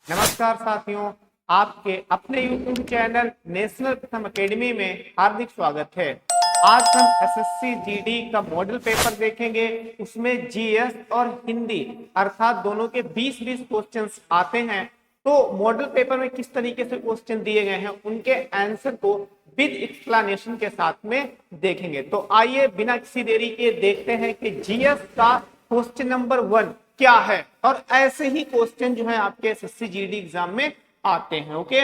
नमस्कार साथियों, आपके अपने YouTube चैनल नेशनल प्रथम अकेडमी में हार्दिक स्वागत है। आज हम एसएससी जीडी का मॉडल पेपर देखेंगे। उसमें जीएस और हिंदी अर्थात दोनों के 20-20 क्वेश्चंस आते हैं। तो मॉडल पेपर में किस तरीके से क्वेश्चन दिए गए हैं उनके आंसर को विद एक्सप्लेनेशन के साथ में देखेंगे। तो आइए बिना किसी देरी के देखते हैं कि जीएस का क्वेश्चन नंबर 1 क्या है। और ऐसे ही क्वेश्चन जो है आपके एसएससी जीडी एग्जाम में आते हैं। ओके,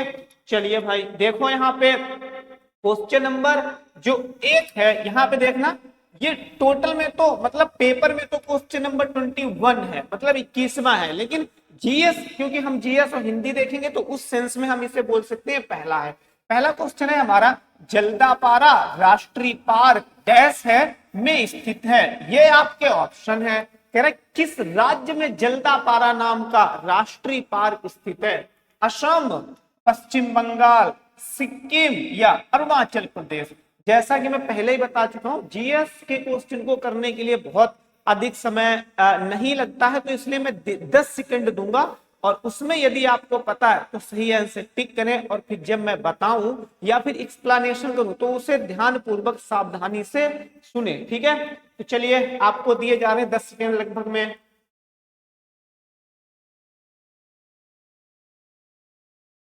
चलिए भाई देखो यहाँ पे क्वेश्चन नंबर जो 1 है, यहाँ पे देखना। ये टोटल में तो मतलब पेपर में तो क्वेश्चन नंबर 21 है, मतलब 21वां है, लेकिन जीएस क्योंकि हम जीएस और हिंदी देखेंगे तो उस सेंस में हम इसे बोल सकते हैं पहला है। पहला क्वेश्चन है हमारा, जल्दापारा राष्ट्रीय पार्क डैश है में स्थित है। ये आपके ऑप्शन है। कह रहे किस राज्य में जल्दापारा नाम का राष्ट्रीय पार्क स्थित है? असम, पश्चिम बंगाल, सिक्किम या अरुणाचल प्रदेश। जैसा कि मैं पहले ही बता चुका हूं, जीएस के क्वेश्चन को करने के लिए बहुत अधिक समय नहीं लगता है, तो इसलिए मैं 10 सेकंड दूंगा और उसमें यदि आपको पता है तो सही आंसर टिक करें और फिर जब मैं बताऊं या फिर एक्सप्लेनेशन करूं तो उसे ध्यान पूर्वक सावधानी से सुने। ठीक है, तो चलिए आपको दिए जा रहे हैं 10 सेकंड लगभग में।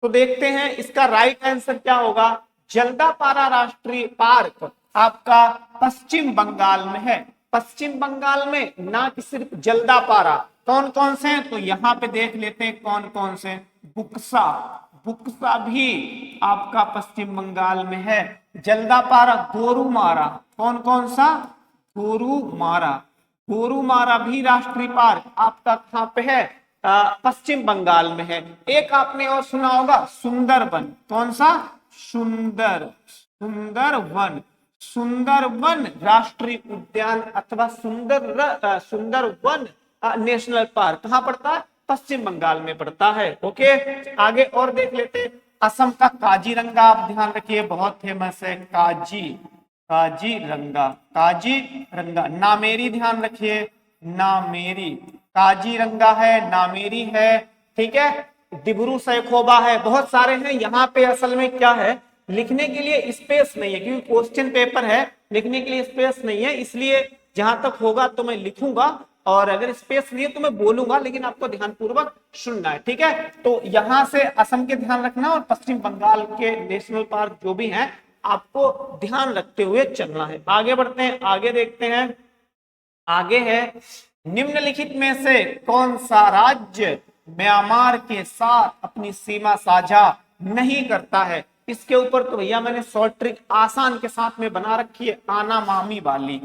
तो देखते हैं इसका राइट आंसर क्या होगा। जल्दापारा राष्ट्रीय पार्क आपका पश्चिम बंगाल में है। पश्चिम बंगाल में ना कि सिर्फ जल्दापारा, कौन कौन से हैं तो यहाँ पे देख लेते हैं कौन कौन से। बुक्सा, बुक्सा भी आपका पश्चिम बंगाल में है। जल्दापारा, गोरुमारा, कौन कौन सा? गोरुमारा, गोरुमारा भी राष्ट्रीय पार्क आपका कहाँ पे है? पश्चिम बंगाल में है। एक आपने और सुना होगा सुंदरवन, कौन सा? सुंदरवन, सुंदरवन राष्ट्रीय उद्यान अथवा सुंदरवन नेशनल पार्क कहाँ पड़ता है? पश्चिम बंगाल में पड़ता है। ओके, आगे और देख लेते हैं। असम का काजीरंगा आप ध्यान रखिए, बहुत फेमस है। काजीरंगा, काजीरंगा। नामेरी ध्यान रखिए, नामेरी, काजीरंगा है, नामेरी है। ठीक है, डिब्रू सैखोवा है, बहुत सारे हैं। यहाँ पे असल में क्या है, लिखने के लिए स्पेस नहीं है क्योंकि क्वेश्चन पेपर है, लिखने के लिए स्पेस नहीं है, इसलिए जहां तक होगा तो मैं लिखूंगा और अगर स्पेस नहीं है तो मैं बोलूंगा, लेकिन आपको ध्यानपूर्वक सुनना है। ठीक है, तो यहां से असम के ध्यान रखना और पश्चिम बंगाल के नेशनल पार्क जो भी हैं आपको ध्यान रखते हुए चलना है। आगे बढ़ते हैं, आगे देखते हैं। आगे है, निम्नलिखित में से कौन सा राज्य म्यांमार के साथ अपनी सीमा साझा नहीं करता है? इसके ऊपर तो भैया मैंने शॉर्ट ट्रिक आसान के साथ में बना रखी है, आना मामी वाली,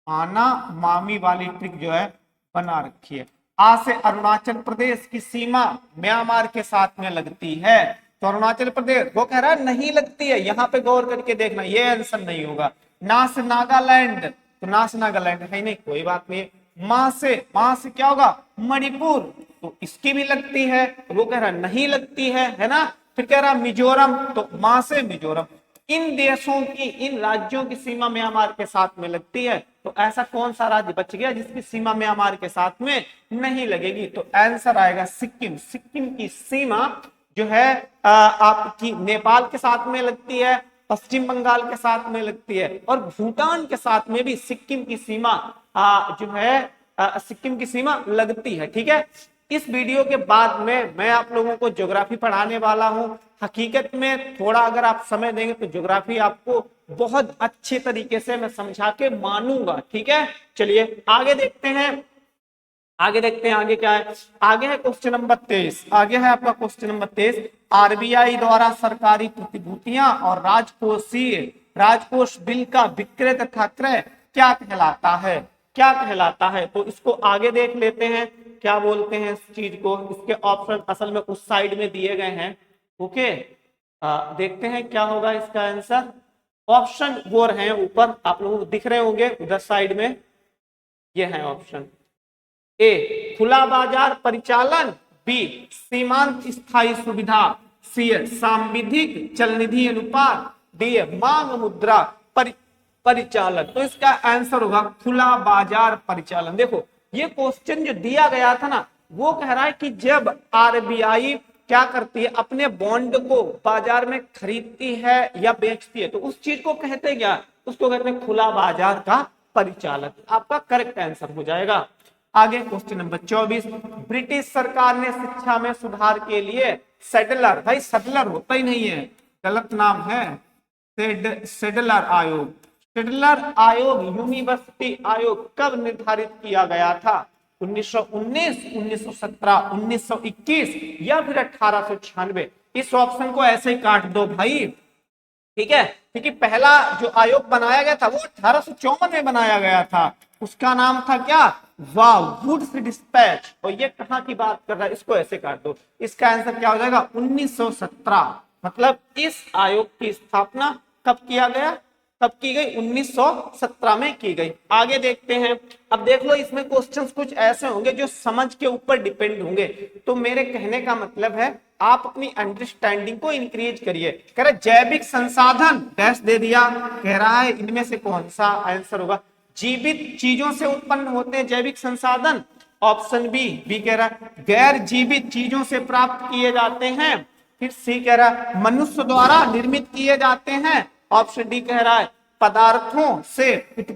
आना मामी वाली ट्रिक जो है बना रखी है। आ से अरुणाचल प्रदेश की सीमा म्यांमार के साथ में लगती है, तो अरुणाचल प्रदेश वो कह रहा है नहीं लगती है, यहां पे गौर करके देखना, ये आंसर नहीं होगा। ना से नागालैंड, तो ना से नागालैंड है नहीं, कोई बात नहीं। मां से क्या होगा? मणिपुर, तो इसकी भी लगती है, वो कह रहा नहीं लगती है ना। फिर कह रहा मिजोरम, तो मां से मिजोरम। इन देशों की, इन राज्यों की सीमा म्यांमार के साथ में लगती है, तो ऐसा कौन सा राज्य बच गया जिसकी सीमा म्यांमार के साथ में नहीं लगेगी? तो आंसर आएगा सिक्किम। सिक्किम की सीमा जो है आपकी नेपाल के साथ में लगती है, पश्चिम बंगाल के साथ में लगती है और भूटान के साथ में भी सिक्किम की सीमा जो है सिक्किम की सीमा लगती है। ठीक है, इस वीडियो के बाद में मैं आप लोगों को ज्योग्राफी पढ़ाने वाला हूं। हकीकत में थोड़ा अगर आप समय देंगे तो ज्योग्राफी आपको बहुत अच्छे तरीके से मैं समझा के मानूंगा। ठीक है, चलिए आगे देखते हैं। आगे देखते हैं आगे क्या है। आगे है क्वेश्चन नंबर 23। आगे है आपका क्वेश्चन नंबर 23। आरबीआई द्वारा सरकारी प्रतिभूतियां और राजकोष बिल का विक्रय तथा क्रय क्या कहलाता है? क्या कहलाता है? तो इसको आगे देख लेते हैं, क्या बोलते हैं इस चीज को। इसके ऑप्शन असल में उस साइड में दिए गए हैं। ओके, देखते हैं क्या होगा इसका आंसर। ऑप्शन वो रहे ऊपर, आप लोगों को दिख रहे होंगे उधर साइड में, ये है ऑप्शन। ए खुला बाजार परिचालन, बी सीमांत स्थायी सुविधा, सी सांविधिक चलनिधि अनुपात, डी मांग मुद्रा परिचालन। तो इसका आंसर होगा खुला बाजार परिचालन। देखो ये क्वेश्चन जो दिया गया था ना, वो कह रहा है कि जब आरबीआई क्या करती है, अपने बॉन्ड को बाजार में खरीदती है या बेचती है, तो उस चीज को कहते हैं क्या, उसको कहते हैं खुला बाजार का परिचालक। आपका करेक्ट आंसर हो जाएगा। आगे क्वेश्चन नंबर 24, ब्रिटिश सरकार ने शिक्षा में सुधार के लिए सेडलर, भाई सेडलर होता ही नहीं है, गलत नाम है, सेडलर आयोग, सेडलर आयोग यूनिवर्सिटी आयोग कब निर्धारित किया गया था? 1919, 1917, 1921 या फिर 1896? इस ऑप्शन को ऐसे ही काट दो भाई, ठीक है, क्योंकि पहला जो आयोग बनाया गया था वो 1854 में बनाया गया था, उसका नाम था क्या, वुड्स डिस्पैच। और ये कहां की बात कर रहा है, इसको ऐसे काट दो, इसका आंसर क्या हो जाएगा 1917। मतलब इस आयोग की स्थापना कब किया गया, कब की गई, 1917 में की गई। आगे देखते हैं। अब देख लो इसमें क्वेश्चंस कुछ ऐसे होंगे जो समझ के ऊपर डिपेंड होंगे, तो मेरे कहने का मतलब है आप अपनी अंडरस्टैंडिंग को इंक्रीज करिए। कह रहा है जैविक संसाधन डैश दे दिया, कह रहा है इनमें से कौन सा आंसर होगा, जीवित चीजों से उत्पन्न होते हैं जैविक संसाधन, ऑप्शन बी कह रहा है गैर जीवित चीजों से प्राप्त किए जाते हैं, फिर सी कह रहा है मनुष्य द्वारा निर्मित किए जाते हैं, ऑप्शन डी कह रहा है पदार्थों से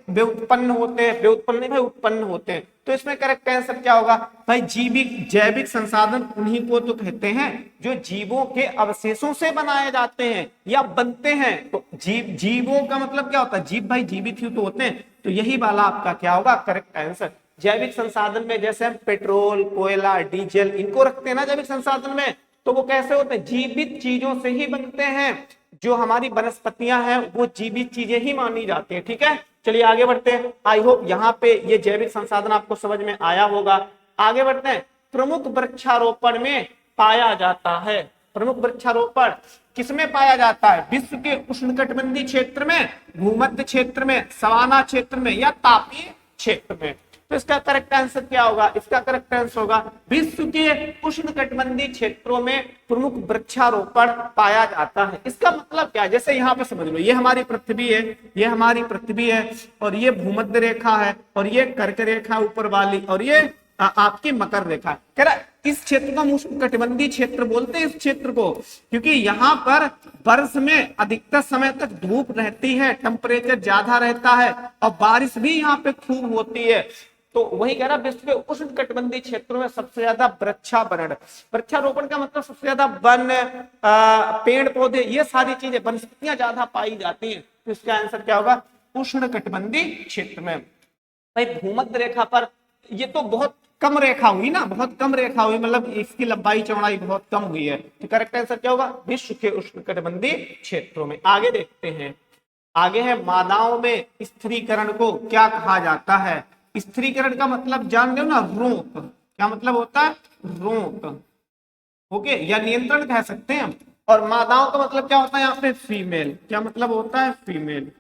वे उत्पन्न होते हैं, वे उत्पन्न नहीं भाई उत्पन्न होते हैं। तो इसमें करेक्ट आंसर क्या होगा भाई, जैविक संसाधन उन्हीं को तो कहते हैं जो जीवों के अवशेषों से बनाए जाते हैं या बनते हैं। तो जीवों का मतलब क्या होता है, जीव भाई जीवित ही तो होते हैं, तो यही वाला आपका क्या होगा करेक्ट आंसर। जैविक संसाधन में जैसे हम पेट्रोल, कोयला, डीजल इनको रखते हैं ना जैविक संसाधन में, तो वो कैसे होते हैं, जीवित चीजों से ही बनते हैं। जो हमारी वनस्पतियां हैं वो जीवित चीजें ही मानी जाती है। ठीक है, चलिए आगे बढ़ते हैं। आई होप यहाँ पे ये जैविक संसाधन आपको समझ में आया होगा। आगे बढ़ते हैं। प्रमुख वृक्षारोपण में पाया जाता है, प्रमुख वृक्षारोपण किसमें पाया जाता है, विश्व के उष्णकटिबंधीय क्षेत्र में, भूमध्य क्षेत्र में, सवाना क्षेत्र में या तापीय क्षेत्र में? तो इसका करेक्ट आंसर क्या होगा, इसका करेक्ट आंसर होगा विश्व के उष्णकटिबंधीय क्षेत्रों में प्रमुख वृक्षारोपण पाया जाता है। इसका मतलब क्या है, जैसे यहाँ पे समझ लो ये हमारी पृथ्वी है, ये हमारी पृथ्वी है और ये भूमध्य रेखा है और ये कर्क रेखा ऊपर वाली और ये आपकी मकर रेखा है। कह रहा इस क्षेत्र को हम उष्णकटिबंधीय क्षेत्र बोलते हैं इस क्षेत्र को, क्योंकि यहाँ पर वर्ष में अधिकतर समय तक धूप रहती है, टेम्परेचर ज्यादा रहता है और बारिश भी यहाँ पे खूब होती है। तो वही कह रहा विश्व के उष्णकटिबंधीय क्षेत्रों में सबसे ज्यादा वृक्षावरण, वृक्षारोपण का मतलब सबसे ज्यादा वन, पेड़ पौधे, ये सारी चीजें वनस्पतियां ज्यादा पाई जाती हैं। तो इसका आंसर क्या होगा, उष्णकटिबंधीय क्षेत्र में। भाई भूमध्य रेखा पर ये तो बहुत कम रेखा हुई ना, बहुत कम रेखा हुई, मतलब इसकी लंबाई चौड़ाई बहुत कम हुई है। तो करेक्ट आंसर क्या होगा, विश्व के उष्णकटिबंधीय क्षेत्रों में। आगे देखते हैं। आगे है मादाओं में स्त्रीकरण को क्या कहा जाता है। स्त्रीकरण का मतलब जान लो ना, रोक। क्या मतलब होता है, रोक, ओके, या नियंत्रण कह सकते हैं। और मादाओं का मतलब क्या होता है यहाँ पे, फीमेल। क्या मतलब होता है, फीमेल,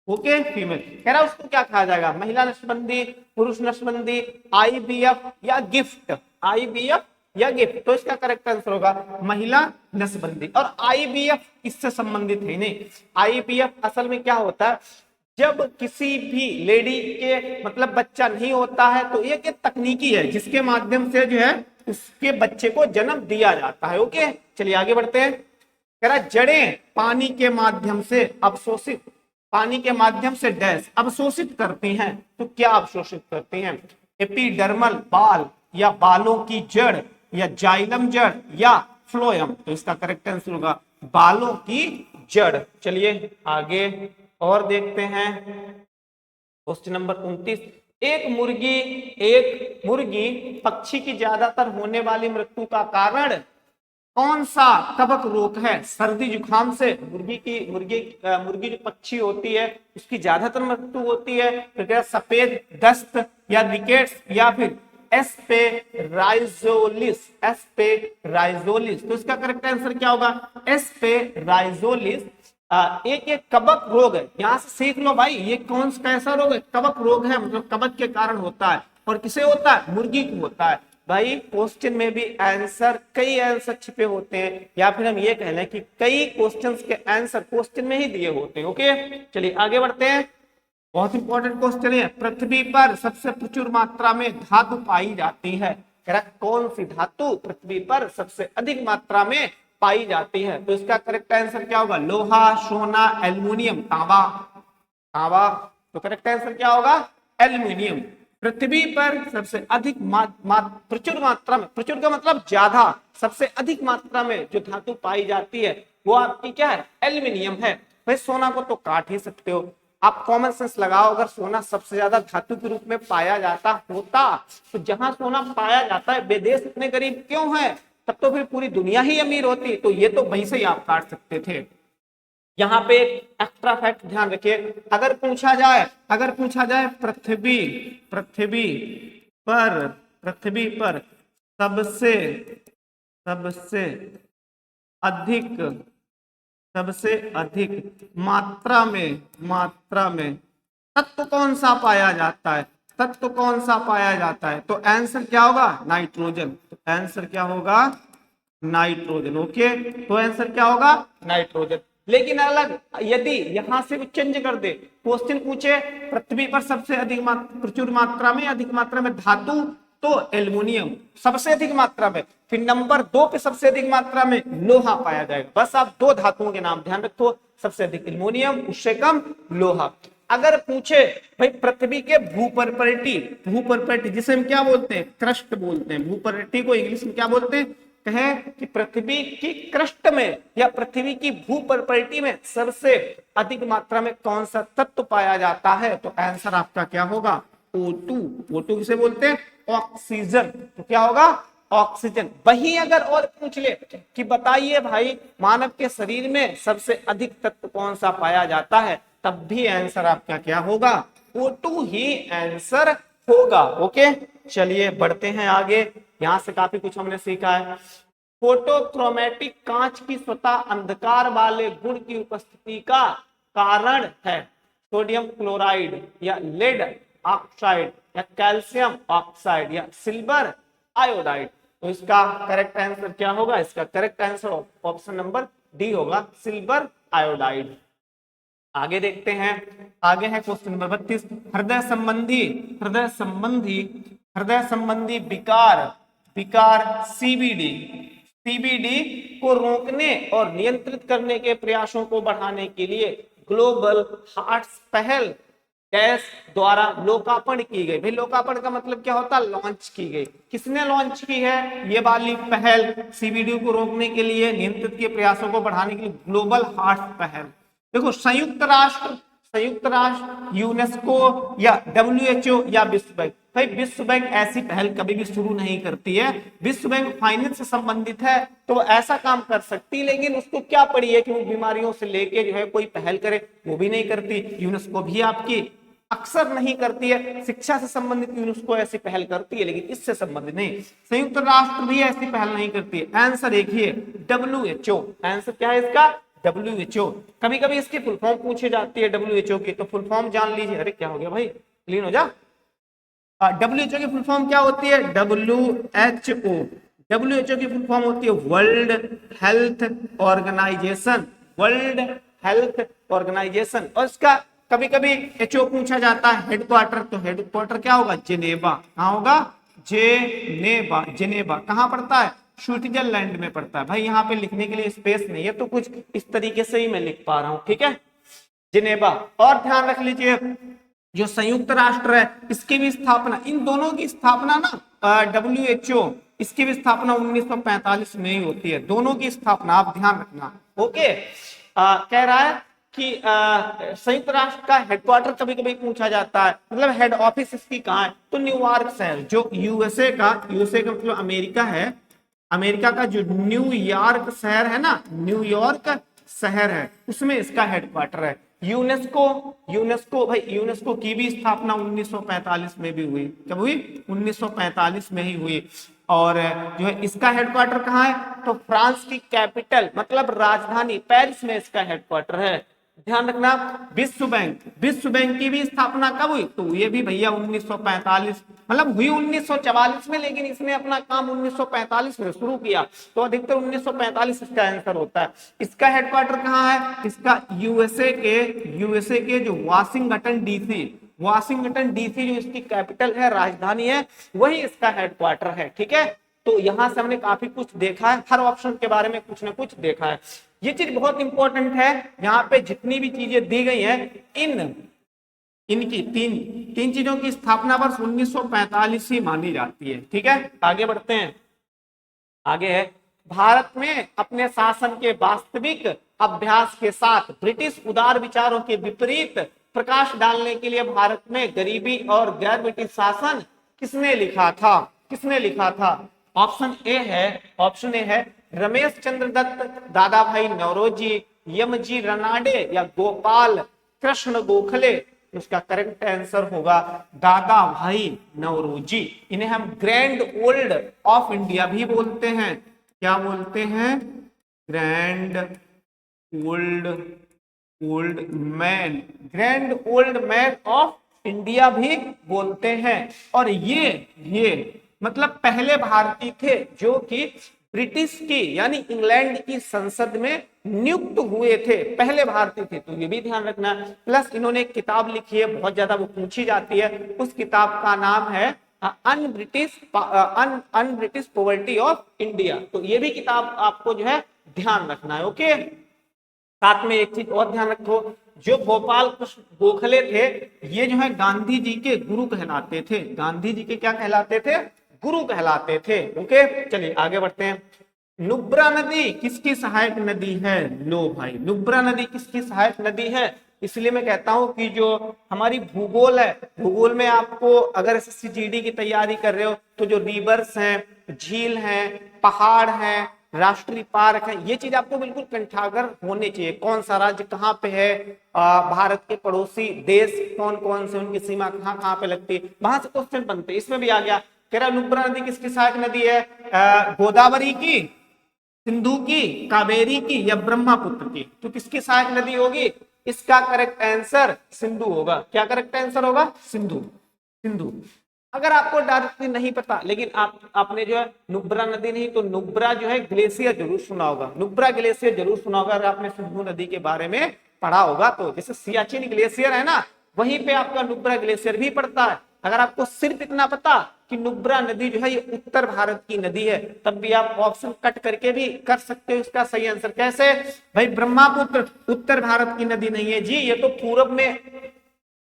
ओके, फीमेल। कह रहा उसको क्या कहा जाएगा, महिला नसबंदी, पुरुष नसबंदी, आईवीएफ या गिफ्ट, आईवीएफ या गिफ्ट। तो इसका करेक्ट आंसर होगा महिला नसबंदी। और आईवीएफ इससे संबंधित है नहीं। आईवीएफ असल में क्या होता है, जब किसी भी लेडी के मतलब बच्चा नहीं होता है तो एक तकनीकी है जिसके माध्यम से जो है उसके बच्चे को जन्म दिया जाता है। ओके, चलिए आगे बढ़ते हैं। कह रहा जड़ें पानी के माध्यम से अवशोषित, पानी के माध्यम से डैश अवशोषित करती हैं। तो क्या अवशोषित करती हैं, एपिडर्मल बाल या बालों की जड़ या जाइलम जड़ या फ्लोएम। तो इसका करेक्ट आंसर होगा बालों की जड़। चलिए आगे और देखते हैं। Question number 29। एक मुर्गी पक्षी की ज्यादातर होने वाली मृत्यु का कारण कौन सा कवक रोग है। सर्दी जुकाम से मुर्गी जो पक्षी होती है उसकी ज्यादातर मृत्यु होती है। तो क्या सफेद दस्त या रिकेट्स या फिर एस्पेराइजोलिस, एस्पेराइजोलिस। तो इसका करेक्ट आंसर क्या होगा, एस्पेराइजोलिस। एक कवक रोग है, यहां से सीख लो भाई ये कौन सा कैसा रोग है, कवक रोग है, मतलब कवक के कारण होता है। और किसे होता है, मुर्गी को होता है। भाई क्वेश्चन में भी आंसर, कई आंसर छिपे होते हैं, या फिर हम ये कह लें कि कई क्वेश्चंस के आंसर क्वेश्चन में ही दिए होते हैं। ओके, चलिए आगे बढ़ते हैं। बहुत इंपॉर्टेंट क्वेश्चन है। पृथ्वी पर सबसे प्रचुर मात्रा में धातु पाई जाती है। कह रहा कौन सी धातु पृथ्वी पर सबसे अधिक मात्रा में पाई जाती है? तो इसका करेक्ट आंसर क्या होगा? लोहा, सोना, एल्युमिनियम, तांबा। तांबा। तो करेक्ट आंसर क्या होगा? एल्युमिनियम। पृथ्वी पर सबसे अधिक प्रचुर मात्रा में, प्रचुर का मतलब ज्यादा, सबसे अधिक मात्रा में जो धातु पाई जाती है वो आपकी क्या है? एल्युमिनियम है। भाई सोना को तो काट ही सकते हो, आप कॉमन सेंस लगाओ, अगर सोना सबसे ज्यादा धातु के रूप में पाया जाता होता तो जहां सोना पाया जाता है विदेश इतने गरीब क्यों है? तब तो फिर पूरी दुनिया ही अमीर होती। तो ये तो वहीं से ही आप काट सकते थे। यहाँ पे एक एक्स्ट्रा फैक्ट ध्यान रखिए, अगर पूछा जाए पृथ्वी पर सबसे अधिक मात्रा में तत्व कौन सा पाया जाता है? तो आंसर क्या होगा? नाइट्रोजन। तो आंसर क्या होगा? नाइट्रोजन। ओके, तो आंसर क्या होगा? नाइट्रोजन। लेकिन अलग यदि यहां से चेंज कर दे, क्वेश्चन पूछे पृथ्वी पर सबसे अधिक प्रचुर मात्रा में, अधिक मात्रा में धातु, तो एल्युमिनियम सबसे अधिक मात्रा में, फिर नंबर 2 पे सबसे अधिक मात्रा में लोहा पाया जाएगा। बस आप 2 धातुओं के नाम ध्यान रखो, सबसे अधिक एल्युमिनियम, उससे कम लोहा। अगर पूछे भाई पृथ्वी के भूपर्पटी जिसे हम क्या बोलते हैं? क्रस्ट बोलते हैं। भूपर्पटी को इंग्लिश में क्या बोलते हैं? कहें कि पृथ्वी की क्रस्ट में या पृथ्वी की भूपर्पटी में सबसे अधिक मात्रा में कौन सा तत्व पाया जाता है? तो आंसर आपका क्या होगा? O2। O2 किसे बोलते हैं? ऑक्सीजन। तो क्या होगा? ऑक्सीजन। वही अगर और पूछ ले कि बताइए भाई मानव के शरीर में सबसे अधिक तत्व कौन सा पाया जाता है, तब भी आंसर आपका क्या होगा? O2 ही आंसर होगा। ओके, चलिए बढ़ते हैं आगे। यहां से काफी कुछ हमने सीखा है। फोटोक्रोमेटिक कांच की स्वतः अंधकार वाले गुण की उपस्थिति का कारण है सोडियम क्लोराइड या लेड ऑक्साइड या कैल्शियम ऑक्साइड या सिल्वर आयोडाइड। तो इसका करेक्ट आंसर क्या होगा? इसका correct answer option number D होगा, सिल्वर आयोडाइड। आगे देखते हैं, आगे है क्वेश्चन नंबर 32। हृदय संबंधी विकार सीबीडी को रोकने और नियंत्रित करने के प्रयासों को बढ़ाने के लिए ग्लोबल हार्ट्स पहल गैस द्वारा लोकार्पण की गई। भाई लोकार्पण का मतलब क्या होता है? लॉन्च की गई। किसने लॉन्च की है ये वाली पहल? सीबीडी को रोकने के लिए, नियंत्रित के प्रयासों को बढ़ाने के लिए ग्लोबल हार्ट्स पहल। देखो संयुक्त राष्ट्र, यूनेस्को या WHO या विश्व बैंक। भाई विश्व बैंक ऐसी पहल कभी भी शुरू नहीं करती है। विश्व बैंक फाइनेंस से संबंधित है तो ऐसा काम कर सकती, लेकिन उसको क्या पड़ी है कि वो बीमारियों से लेके जो है कोई पहल करे, वो भी नहीं करती। यूनेस्को भी आपकी अक्सर नहीं करती है। शिक्षा से संबंधित यूनेस्को ऐसी पहल करती है, लेकिन इससे संबंधित नहीं। संयुक्त राष्ट्र भी ऐसी पहल नहीं करती है। आंसर देखिए WHO। आंसर क्या है इसका? WHO। कभी कभी इसकी फुल फॉर्म पूछी जाती है WHO की, तो फुल फॉर्म जान लीजिए। अरे क्या हो गया भाई, क्लीन हो जा। WHO की फुल फॉर्म क्या होती है? WHO। WHO की फुल फॉर्म होती है world health organization. World health organization. और इसका कभी कभी HO पूछा जाता है हेडक्वार्टर, तो हेडक्वार्टर क्या होगा? जेनेवा। कहाँ होगा? जेनेवा कहाँ पड़ता है? स्विट्जरलैंड में पड़ता है। भाई यहाँ पे लिखने के लिए स्पेस नहीं है, तो कुछ इस तरीके से ही मैं लिख पा रहा हूँ, ठीक है? जिनेवा। और ध्यान रख लीजिए जो संयुक्त राष्ट्र है इसकी भी स्थापना, इन दोनों की स्थापना ना WHO, इसकी भी स्थापना 1945 में ही होती है। दोनों की स्थापना आप ध्यान रखना। ओके, कह रहा है कि संयुक्त राष्ट्र का हेडक्वार्टर कभी कभी पूछा जाता है, मतलब हेड ऑफिस इसकी कहाँ है? तो न्यूयॉर्क शहर, जो यूएसए का मतलब अमेरिका है, अमेरिका का जो न्यूयॉर्क शहर है ना, न्यूयॉर्क शहर है, उसमें इसका हेडक्वार्टर है। यूनेस्को भाई यूनेस्को की भी स्थापना 1945 में भी हुई। कब हुई? 1945 में ही हुई। और जो है इसका हेडक्वार्टर कहाँ है? तो फ्रांस की कैपिटल मतलब राजधानी पेरिस में इसका हेडक्वार्टर है। ध्यान रखना। विश्व बैंक की भी स्थापना कब हुई? तो ये भी भैया 1945, मतलब हुई 1944 में, लेकिन इसने अपना काम 1945 में शुरू किया, तो अधिकतर 1945 इसका आंसर होता है। इसका हेडक्वार्टर कहाँ है? इसका यूएसए के जो वाशिंगटन वाशिंगटन डीसी जो इसकी कैपिटल है, राजधानी है, वही इसका हेडक्वार्टर है। ठीक है, तो यहां से हमने काफी कुछ देखा है, हर ऑप्शन के बारे में कुछ ना कुछ देखा है। ये चीज बहुत इंपॉर्टेंट है, यहाँ पे जितनी भी चीजें दी गई है इनकी तीन चीजों की स्थापना वर्ष 1945 ही मानी जाती है। ठीक है, आगे बढ़ते हैं। आगे है, भारत में अपने शासन के वास्तविक अभ्यास के साथ ब्रिटिश उदार विचारों के विपरीत प्रकाश डालने के लिए भारत में गरीबी और गैर ब्रिटिश शासन किसने लिखा था? किसने लिखा था? ऑप्शन ए है रमेश चंद्र दत्त, दादा भाई नौरोजी, यमजी रनाडे या गोपाल कृष्ण गोखले। उसका करेक्ट आंसर होगा दादा भाई नौरोजी। इन्हें हम ग्रैंड ओल्ड ऑफ इंडिया भी बोलते हैं। क्या बोलते हैं? Grand grand old man of India भी बोलते हैं। और ये मतलब पहले भारतीय थे जो कि ब्रिटिश की यानी इंग्लैंड की संसद में नियुक्त हुए थे, पहले भारतीय थे, तो ये भी ध्यान रखना। प्लस इन्होंने एक किताब लिखी है, बहुत ज्यादा वो पूछी जाती है, उस किताब का नाम है अनब्रिटिश पॉवर्टी ऑफ इंडिया। तो ये भी किताब आपको जो है ध्यान रखना है। ओके, साथ में एक चीज और ध्यान रखो, जो गोपाल कृष्ण गोखले थे ये जो है गांधी जी के गुरु कहलाते थे। गांधी जी के क्या कहलाते थे? गुरु कहलाते थे। ओके, चलिए आगे बढ़ते हैं। नुब्रा नदी किसकी सहायक नदी है? लो भाई, नुब्रा नदी किसकी सहायक नदी है? इसलिए मैं कहता हूं कि जो हमारी भूगोल है, भूगोल में आपको अगर एसएससी जीडी की तैयारी कर रहे हो तो जो रिवर्स हैं, झील हैं, पहाड़ हैं, राष्ट्रीय पार्क है, ये चीज आपको बिल्कुल कंठागर होने चाहिए। कौन सा राज्य कहाँ पे है, भारत के पड़ोसी देश कौन कौन से, उनकी सीमा कहाँ कहाँ पे लगती है, वहां से क्वेश्चन बनते हैं। इसमें भी आ गया, कह रहा नुब्रा नदी किसकी सहायक नदी है? गोदावरी की, सिंधु की, कावेरी की या ब्रह्मपुत्र की? तो किसकी सहायक नदी होगी? इसका करेक्ट आंसर सिंधु होगा। क्या करेक्ट आंसर होगा? सिंधु। सिंधु। अगर आपको डायरेक्टली नहीं पता, लेकिन आपने जो है नुब्रा नदी नहीं तो नुब्रा जो है ग्लेशियर जरूर सुना होगा, नुब्रा ग्लेशियर जरूर सुना होगा अगर आपने सिंधु नदी के बारे में पढ़ा होगा तो। जैसे सियाचिन ग्लेशियर है ना, वहीं पे आपका नुब्रा ग्लेशियर भी पड़ता है। अगर आपको सिर्फ इतना पता कि नुब्रा नदी जो है ये उत्तर भारत की नदी है, तब भी आप ऑप्शन कट करके भी कर सकते हो इसका सही आंसर। कैसे भाई? ब्रह्मपुत्र उत्तर भारत की नदी नहीं है जी, ये तो पूरब में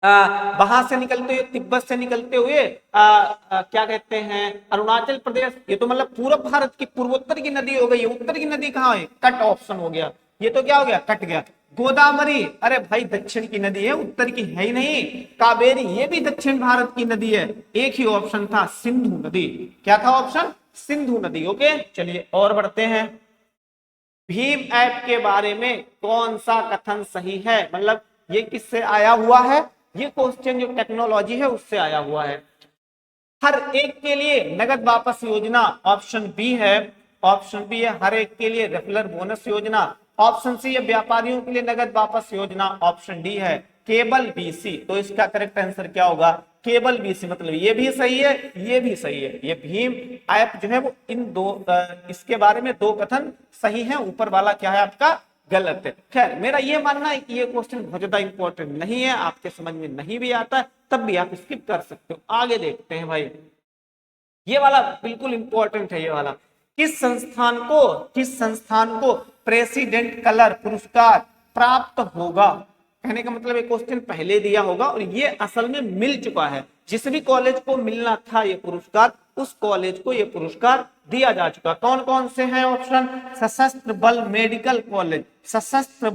वहां से निकलते हुए, तिब्बत से निकलते हुए क्या कहते हैं, अरुणाचल प्रदेश, ये तो मतलब पूर्व भारत की, पूर्वोत्तर की नदी हो गई। उत्तर की नदी कहाँ है? कट ऑप्शन हो गया, ये तो क्या हो गया? कट गया। गोदावरी, अरे भाई दक्षिण की नदी है, उत्तर की है ही नहीं। कावेरी, ये भी दक्षिण भारत की नदी है। एक ही ऑप्शन था, सिंधु नदी। क्या था ऑप्शन? सिंधु नदी। ओके, चलिए और बढ़ते हैं। भीम ऐप के बारे में कौन सा कथन सही है? मतलब ये किससे आया हुआ है? ये क्वेश्चन जो टेक्नोलॉजी है उससे आया हुआ है। हर एक के लिए नगद वापस योजना, ऑप्शन बी है। ऑप्शन बी है हर एक के लिए रेफरल बोनस योजना। ऑप्शन सी है व्यापारियों के लिए नगद वापस योजना। ऑप्शन डी है केबल बीसी। तो इसका करेक्ट आंसर क्या होगा? Cable BC. मतलब ये भी सही है, ये भी सही है। ये भीम ऐप जो है वो इन दो इसके बारे में दो कथन सही है, ऊपर वाला क्या है आपका? गलत है। खैर मेरा ये मानना है कि ये क्वेश्चन बहुत ज्यादा इंपॉर्टेंट नहीं है, आपके समझ में नहीं भी आता है तब भी आप स्किप कर सकते हो। आगे देखते हैं भाई, ये वाला बिल्कुल इंपॉर्टेंट है। ये वाला, किस संस्थान को प्रेसिडेंट कलर पुरस्कार प्राप्त होगा? कहने का मतलब ये क्वेश्चन पहले दिया होगा और ये असल में मिल चुका है। जिस भी कॉलेज को मिलना था ये पुरस्कार, उस कॉलेज को ये पुरस्कार दिया जा चुका। कौन कौन से हैं ऑप्शन? सशस्त्र बल मेडिकल कॉलेज, सशस्त्र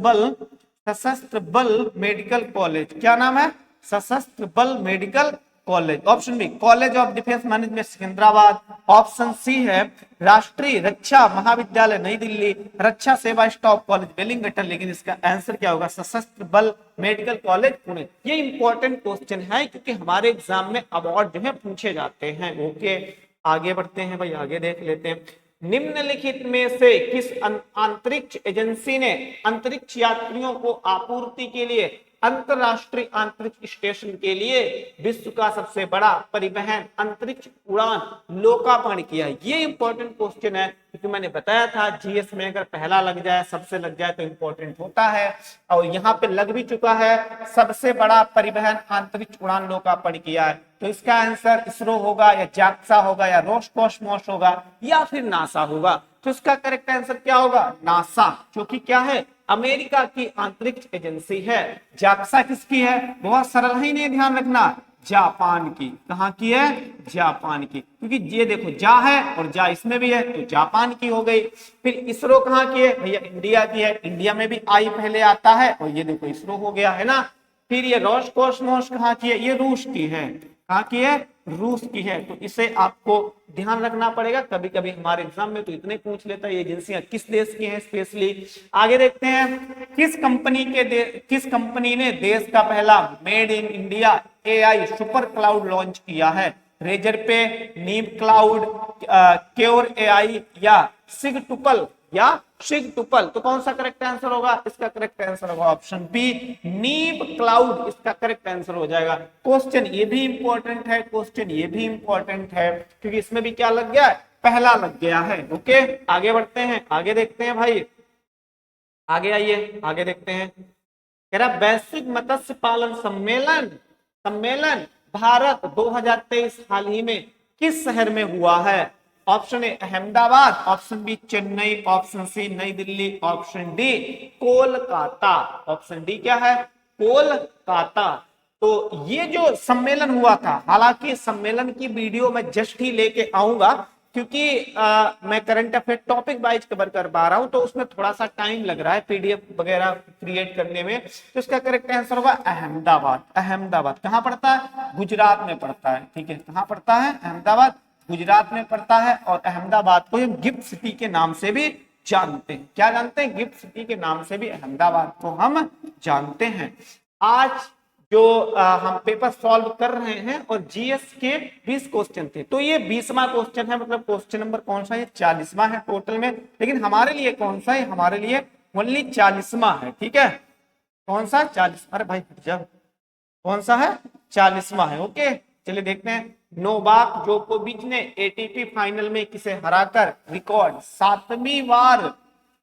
बल मेडिकल कॉलेज। क्या नाम है? सशस्त्र बल medical college. Option B college of defence management Secunderabad. Option C है राष्ट्रीय रक्षा महाविद्यालय नई दिल्ली, रक्षा सेवा स्टाफ कॉलेज वेलिंगटन। लेकिन इसका आंसर क्या होगा? सशस्त्र बल मेडिकल कॉलेज पुणे। ये इंपॉर्टेंट क्वेश्चन है क्योंकि हमारे एग्जाम में अवार्ड जो है पूछे जाते हैं। ओके, आगे बढ़ते हैं भाई, आगे देख लेते हैं। निम्नलिखित में से किस अंतरिक्ष एजेंसी ने अंतरिक्ष यात्रियों को आपूर्ति के लिए अंतरराष्ट्रीय अंतरिक्ष स्टेशन के लिए विश्व का सबसे बड़ा परिवहन अंतरिक्ष उड़ान लोकार्पण किया। ये इंपॉर्टेंट क्वेश्चन है, क्योंकि मैंने बताया था जीएस में अगर पहला लग जाए, सबसे लग जाए तो इंपॉर्टेंट होता है, और यहाँ पे लग भी चुका है, सबसे बड़ा परिवहन अंतरिक्ष उड़ान लोकार्पण किया है। तो इसका आंसर इसरो होगा या जाक्सा होगा या रोसकोसमोस होगा या फिर नासा होगा। तो इसका करेक्ट आंसर क्या होगा? नासा, जो कि क्या है? अमेरिका की अंतरिक्ष एजेंसी है। जाक्सा किसकी है? बहुत सरल ही नहीं, ध्यान रखना, जापान की। कहाँ की है? जापान की, क्योंकि ये देखो जा है और जा इसमें भी है, तो जापान की हो गई। फिर इसरो कहाँ की है? भैया इंडिया की है, इंडिया में भी आई पहले आता है, और ये देखो इसरो हो गया है ना। फिर ये रोसकोसमोस कहाँ की है? ये रूस की है। कहाँ की है? रूस की है। तो इसे आपको ध्यान रखना पड़ेगा, कभी कभी हमारे एग्जाम में तो इतने पूछ लेता है ये एजेंसियां किस देश की हैं स्पेशली। आगे देखते हैं, किस कंपनी ने देश का पहला made in India AI super cloud launch किया है? रेजर पे, नीम क्लाउड, क्योर एआई या सिगटुपल तो कौन सा करेक्ट आंसर होगा? इसका करेक्ट आंसर होगा ऑप्शन बी, नीम क्लाउड, इसका करेक्ट आंसर हो जाएगा। क्वेश्चन ये भी इंपॉर्टेंट है, क्योंकि इसमें भी क्या लग गया है? पहला लग गया है। ओके, आगे बढ़ते हैं, आगे देखते हैं भाई, आगे आइए, आगे देखते हैं। कह रहा वैश्विक मत्स्य पालन सम्मेलन भारत 2023 हाल ही में किस शहर में हुआ है? Option A Ahmedabad, option B Chennai, option C New Delhi, option D Kolkata. Option D क्या है? कोलकाता। तो ये जो सम्मेलन हुआ था, हालांकि सम्मेलन की वीडियो मैं जस्ट ही लेके आऊंगा, क्योंकि मैं current affair topic wise cover कर पा रहा हूं, तो उसमें थोड़ा सा टाइम लग रहा है पीडीएफ वगैरह क्रिएट करने में। तो इसका करेक्ट आंसर होगा अहमदाबाद। अहमदाबाद कहाँ पड़ता है? गुजरात में पड़ता है। ठीक है, कहाँ पड़ता है? अहमदाबाद गुजरात में पड़ता है। और अहमदाबाद को हम गिफ्ट सिटी के नाम से भी जानते हैं। क्या जानते हैं? गिफ्ट सिटी के नाम से भी अहमदाबाद को हम जानते हैं। आज जो हम पेपर सॉल्व कर रहे हैं और जीएस के 20 क्वेश्चन थे, तो ये 20वां क्वेश्चन है, मतलब क्वेश्चन नंबर कौन सा है? 40वां है टोटल में, लेकिन हमारे लिए कौन सा है? हमारे लिए ओनली 40वां है। ठीक है, कौन सा? 40। अरे भाई जब कौन सा है? 40वां है। ओके, चलिए देखते हैं। नोवाक जोकोविच ने एटीपी फाइनल में किसे हराकर रिकॉर्ड 7वीं बार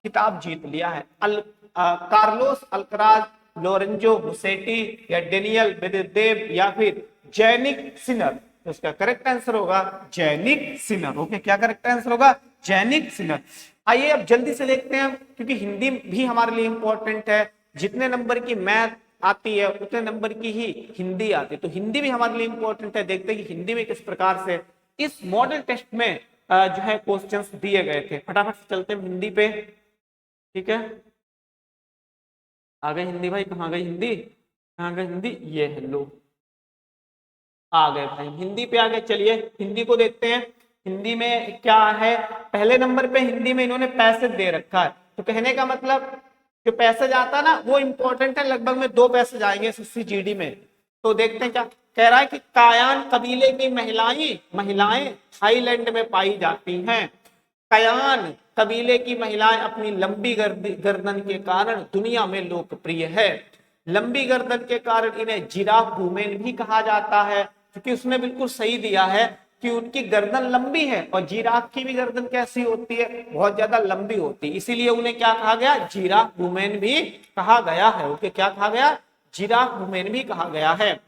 खिताब जीत लिया है? कार्लोस अल्कराज, लोरेंजो मुसेटी या डेनियल मेदवेदेव या फिर जैनिक सिनर? तो इसका करेक्ट आंसर होगा जैनिक सिनर। ओके, क्या करेक्ट आंसर होगा? Jannik Sinner. आइए अब जल्दी से देखते हैं, क्योंकि हिंदी भी हमारे लिए इंपॉर्टेंट है। जितने नंबर की मैथ आती है उतने नंबर की ही हिंदी आती है, तो हिंदी भी हमारे लिए इंपॉर्टेंट है। देखते हैं कि हिंदी में किस प्रकार से इस मॉडल टेस्ट में जो है क्वेश्चंस दिए गए थे। फटाफट से चलते हैं हिंदी पे। ठीक है, आ गए हिंदी भाई, कहाँ गई हिंदी? कहाँ गई हिंदी? ये है लो, आ गए भाई, हिंदी पे आ गए। चलिए हिंदी को देखते हैं। हिंदी में क्या है? पहले नंबर पे हिंदी में इन्होंने पैसेज दे रखा है, तो कहने का मतलब जो पैसेज आता है ना वो इंपॉर्टेंट है। लगभग में 2 पैसेज आएंगे एसएससी जीडी में। तो देखते हैं क्या कह रहा है कि कायान कबीले की महिलाएं थाईलैंड में पाई जाती हैं। कायान कबीले की महिलाएं अपनी लंबी गर्दन के कारण दुनिया में लोकप्रिय है। लंबी गर्दन के कारण इन्हें जिराफ वुमेन भी कहा जाता है, क्योंकि उसने बिल्कुल सही दिया है कि उनकी गर्दन लंबी है, और जिराफ की भी गर्दन कैसी होती है? बहुत ज्यादा लंबी होती है, इसीलिए उन्हें क्या कहा गया? जिराफ वुमेन भी कहा गया है। ओके, क्या कहा गया? जिराफ वुमेन भी कहा गया है।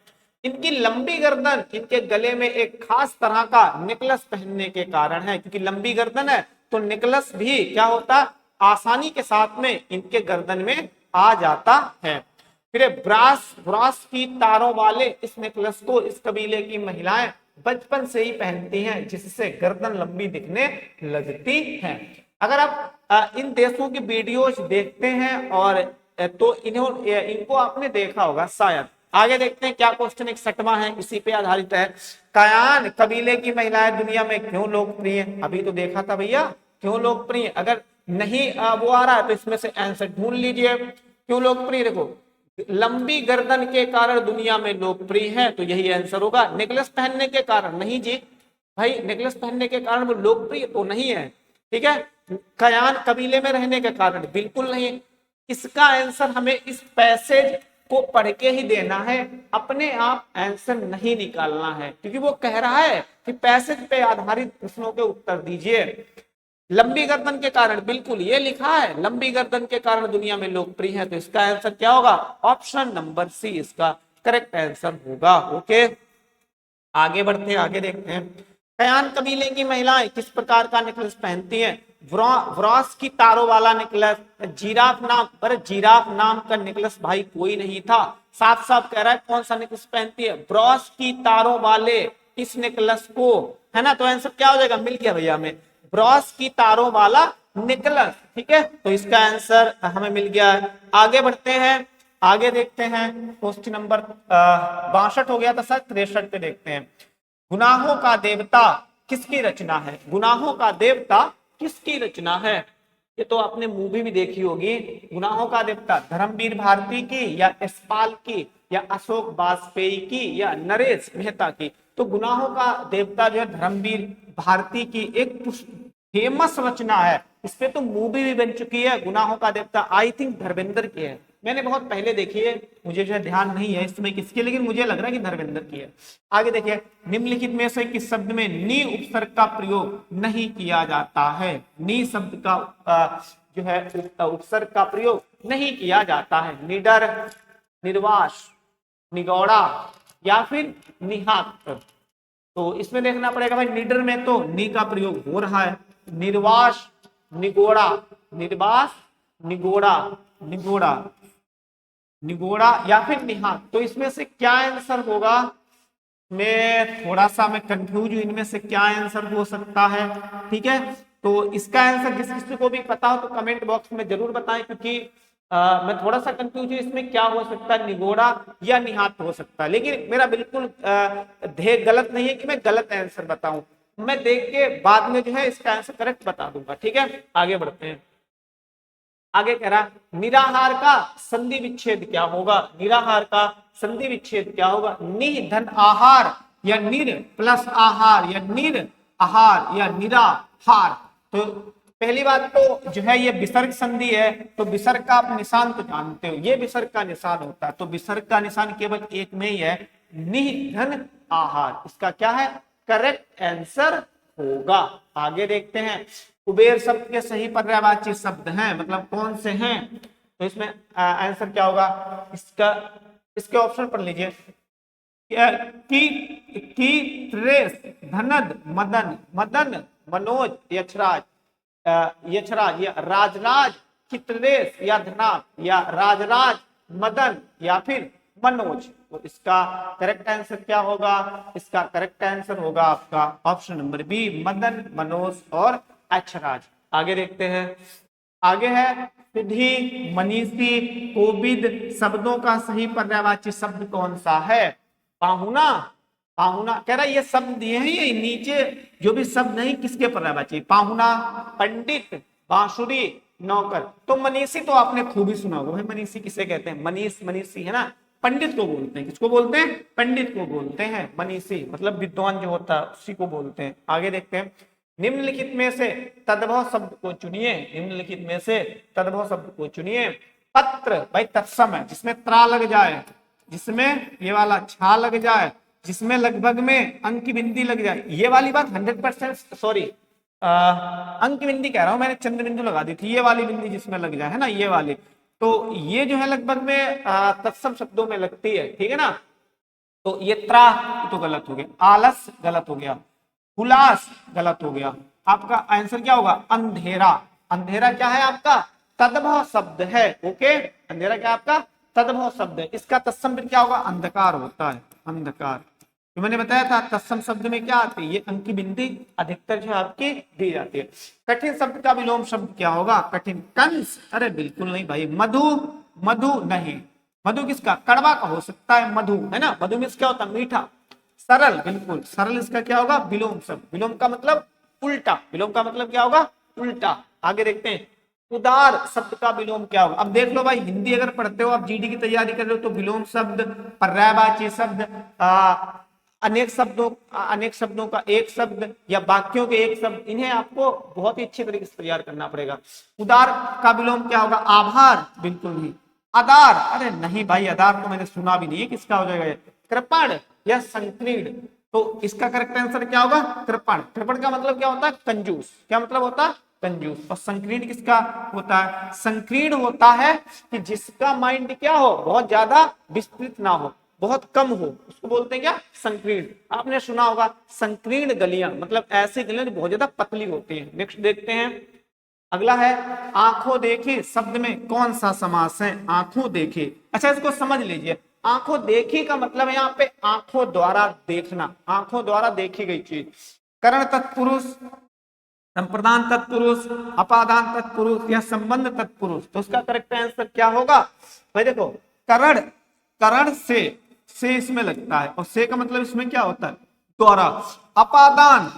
इनकी लंबी गर्दन इनके गले में एक खास तरह का नेकलेस पहनने के कारण है, क्योंकि लंबी गर्दन है तो नेकलेस भी क्या होता? आसानी के साथ में इनके गर्दन में आ जाता है। फिर ब्रास की तारों वाले इस नेकलेस को इस कबीले की महिलाएं बचपन से ही पहनती हैं, जिससे गर्दन लंबी दिखने लगती है। अगर आप इन देशों की वीडियोस देखते हैं और तो इनको आपने देखा होगा शायद। आगे देखते हैं क्या क्वेश्चन 61वां है, इसी पे आधारित है। कायान कबीले की महिलाएं दुनिया में क्यों लोकप्रिय है? अभी तो देखा था भैया, क्यों लोकप्रिय। अगर नहीं वो आ रहा है तो इसमें से आंसर ढूंढ लीजिए। क्यों लोकप्रिय? देखो, लंबी गर्दन के कारण दुनिया में लोकप्रिय है, तो यही आंसर होगा। नेकलेस पहनने के कारण नहीं जी भाई, नेकलेस पहनने के कारण वो लोकप्रिय तो नहीं है। ठीक है, कायान कबीले में रहने के कारण बिल्कुल नहीं। इसका आंसर हमें इस पैसेज को पढ़ के ही देना है, अपने आप आंसर नहीं निकालना है, क्योंकि वो कह रहा है कि पैसेज पे आधारित प्रश्नों के उत्तर दीजिए। लंबी गर्दन के कारण, बिल्कुल ये लिखा है लंबी गर्दन के कारण दुनिया में लोकप्रिय है, तो इसका आंसर क्या होगा? ऑप्शन नंबर सी इसका करेक्ट आंसर होगा। ओके, आगे बढ़ते हैं, आगे देखते हैं। कयान कबीले की महिलाएं किस प्रकार का नेकलेस पहनती हैं? व्रॉस की तारों वाला नेकलेस, जिराफ नाम, पर जिराफ नाम का नेकलेस भाई कोई नहीं था, साफ साफ कह रहा है कौन सा नेकलेस पहनती है? ब्रॉस की तारों वाले इस नेकलेस को, है ना, तो आंसर क्या हो जाएगा? मिल गया भैया हमें, ब्रॉस की तारों वाला नेकलेस। ठीक है, तो इसका आंसर हमें मिल गया है। आगे बढ़ते हैं, आगे देखते हैं, क्वेश्चन नंबर 62 हो गया था सर, 63 पे देखते हैं। गुनाहों का देवता किसकी रचना है? गुनाहों का देवता किसकी रचना है? ये तो आपने मूवी भी देखी होगी। गुनाहों का देवता धर्मवीर भारती की, या यशपाल की, या अशोक वाजपेयी की, या नरेश मेहता की? तो गुनाहों का देवता जो है धर्मवीर भारती की एक फेमस रचना है, इस पे तो मूवी भी बन चुकी है। गुनाहों का देवता आई थिंक धर्मेंद्र की है, मैंने बहुत पहले देखी है, मुझे जो है ध्यान नहीं है इस समय किसकी, लेकिन मुझे लग रहा है कि धर्मेंद्र की है। आगे देखिए, निम्नलिखित में से किस शब्द में नी उपसर्ग का प्रयोग नहीं किया जाता है? नी शब्द का जो है उपसर्ग का प्रयोग नहीं किया जाता है। निडर, निर्वास, निगौड़ा, या फिर निहात? तो इसमें देखना पड़ेगा भाई, निडर में तो नी का प्रयोग हो रहा है, निर्वास, निगोड़ा, निर्वास, निगोड़ा, निगोड़ा, निगोड़ा, या फिर निहात? तो इसमें से क्या आंसर होगा? मैं थोड़ा सा मैं कंफ्यूज हूं, इनमें से क्या आंसर हो सकता है। ठीक है, तो इसका आंसर जिस किसी को भी पता हो तो कमेंट बॉक्स में जरूर बताएं, क्योंकि मैं थोड़ा सा कंफ्यूज हूं इसमें क्या हो सकता है, निगोड़ा या निहात हो सकता है। लेकिन मेरा बिल्कुल ध्येय गलत नहीं है कि मैं गलत आंसर बताऊं, मैं देख के बाद में जो है इसका आंसर करेक्ट बता दूंगा। ठीक है, आगे बढ़ते हैं। आगे कह रहा निराहार का संधि विच्छेद क्या होगा? निराहार का संधि विच्छेद क्या होगा? निह धन आहार, या निर प्लस आहार, या निर आहार, या निराहार? तो पहली बात तो जो है ये विसर्ग संधि है, तो विसर्ग का आप निशान तो जानते हो, ये विसर्ग का निशान होता है, तो विसर्ग का निशान केवल एक में ही है, निह धन आहार, इसका क्या है करेक्ट आंसर होगा। आगे देखते हैं, कुबेर शब्द के सही पर्यायवाची शब्द हैं, मतलब कौन से हैं? तो इसमें आंसर क्या होगा इसका? इसके ऑप्शन पढ़ लीजिए, की त्रेस, धनद, मदन, मदन, मनोज, यक्षराज, यक्षराज, या राजराज, चित्रेश, या धनाक, या राजराज, मदन, या फिर मनोज? तो इसका करेक्ट आंसर क्या होगा? इसका करेक्ट आंसर होगा आपका option number B, Madan, Manoj और यक्षराज। आगे देखते हैं, आगे है सिद्धि, मनीषी, कोविद शब्दों का सही पर्यायवाची शब्द कौन सा है? पाहुना, पाहुना कह रहा है ये शब्द दिए हैं, ये नीचे जो भी शब्द नहीं किसके पर्यायवाची? पाहुना, पंडित, बांसुरी, नौकर। तो मनीषी तो आपने खूब ही सुना होगा भाई, मनीषी किसे कहते हैं? मनीषी है ना, पंडित को बोलते हैं। किसको बोलते हैं? पंडित को बोलते हैं मनीषी, मतलब विद्वान जो होता है उसी को बोलते हैं। आगे देखते हैं, निम्नलिखित में से तद्भव शब्द को चुनिए, निम्नलिखित में से तद्भव शब्द को चुनिए। पत्र भाई तत्सम है, जिसमें त्रा लग जाए, जिसमें ये वाला छा लग जाए, जिसमें लगभग में अंक की बिंदी लग जाए, ये वाली बात 100% सॉरी अंक बिंदी कह रहा हूं मैंने, चंद्र बिंदु लगा दी थी, ये वाली बिंदी जिसमें लग जाए, है ना, ये वाली, तो ये जो है लगभग में तत्सम शब्दों में लगती है। ठीक है ना, तो ये त्रा तो गलत हो गया, आलस गलत हो गया, हुलास गलत हो गया, आपका आंसर क्या होगा? अंधेरा। अंधेरा क्या है आपका? तद्भव शब्द है। ओके, अंधेरा क्या आपका? तद्भव शब्द है। इसका तत्सम क्या होगा? अंधकार होता है, अंधकार। तो मैंने बताया था तत्सम शब्द में क्या आती है, ये अंक की बिंदी अधिकतर जो आपकी दी जाती है। कठिन शब्द का विलोम शब्द क्या होगा? कठिन, कंस, अरे बिल्कुल नहीं भाई। मधु, मधु नहीं, मधु किसका? कड़वा का हो सकता है मधु, है ना, मधु में क्या होता है? मीठा। सरल, बिल्कुल सरल, इसका क्या होगा? विलोम शब्द। विलोम का मतलब उल्टा, विलोम का मतलब क्या होगा? उल्टा। आगे देखते हैं, उदार शब्द का विलोम क्या होगा? अब देख लो भाई, हिंदी अगर पढ़ते हो आप, जीडी की तैयारी कर रहे हो, तो विलोम शब्द, पर्यायवाची शब्द, अनेक शब्दों का एक शब्द, या वाक्यों के एक शब्द, इन्हें आपको बहुत ही अच्छे तरीके से तैयार करना पड़ेगा। उदार का विलोम क्या होगा? आभार, बिल्कुल नहीं। आधार, अरे नहीं भाई, आधार तो मैंने सुना भी नहीं है, किसका हो जाएगा? कृपण या संकीर्ण? तो इसका करेक्ट आंसर क्या होगा? कृपण। कृपण का मतलब क्या होता है? कंजूस। क्या मतलब होता है? कंजूस। और संकीर्ण किसका होता है? संकीर्ण होता है कि जिसका माइंड क्या हो, बहुत ज्यादा विस्तृत ना हो, बहुत कम हो, उसको बोलते हैं क्या? संकीर्ण। आपने सुना होगा संकीर्ण गलियां, मतलब ऐसी गलियां जो बहुत ज्यादा पतली होती हैं। नेक्स्ट देखते हैं, अगला है आंखों देखी शब्द में कौन सा समास है? आंखों देखी, अच्छा इसको समझ लीजिए। आंखों देखी का मतलब है यहाँ पे आंखों द्वारा देखना, आंखों द्वारा देखी गई चीज। करण तत्पुरुष, संप्रदान तत्पुरुष, अपादान तत्पुरुष या संबंध तत्पुरुष? तो उसका करेक्ट आंसर क्या होगा भाई? देखो, करण, करण से इसमें लगता है, और से का मतलब इसमें क्या होता है? द्वारा। अपादान,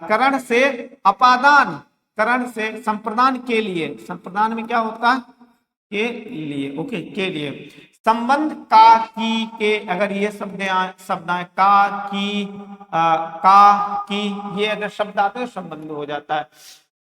करण से अपादान, करण से संप्रदान के लिए, संप्रदान में क्या होता है? के लिए, ओके, के लिए। संबंध का की के, अगर ये शब्द आए का की, का की, ये अगर शब्द आते हैं तो संबंध हो जाता है।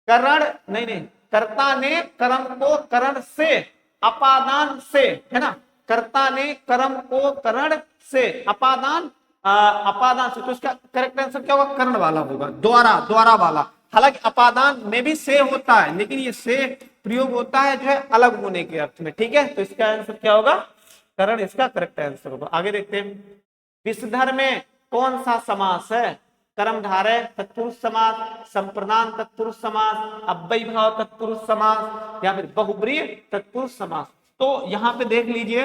करण नहीं नहीं, कर्ता ने कर्म को करण से, अपादान से, है ना? कर्ता ने कर्म को करण से, अपादान अपादान से, तो इसका करेक्ट आंसर क्या होगा? कर्ण वाला होगा, द्वारा, द्वारा वाला। हालांकि अपादान में भी से होता है, लेकिन ये से प्रयोग होता है जो है अलग होने के अर्थ में, ठीक है? तो इसका आंसर क्या होगा? करण इसका करेक्ट आंसर होगा। आगे देखते हैं, विषधर में कौन सा समास है? कर्मधारय तत्पुरुष समास, संप्रदान तत्पुरुष समास, अव्ययी भाव तत्पुरुष समास या फिर बहुब्रीहि तत्पुरुष समास? तो यहाँ पे देख लीजिए,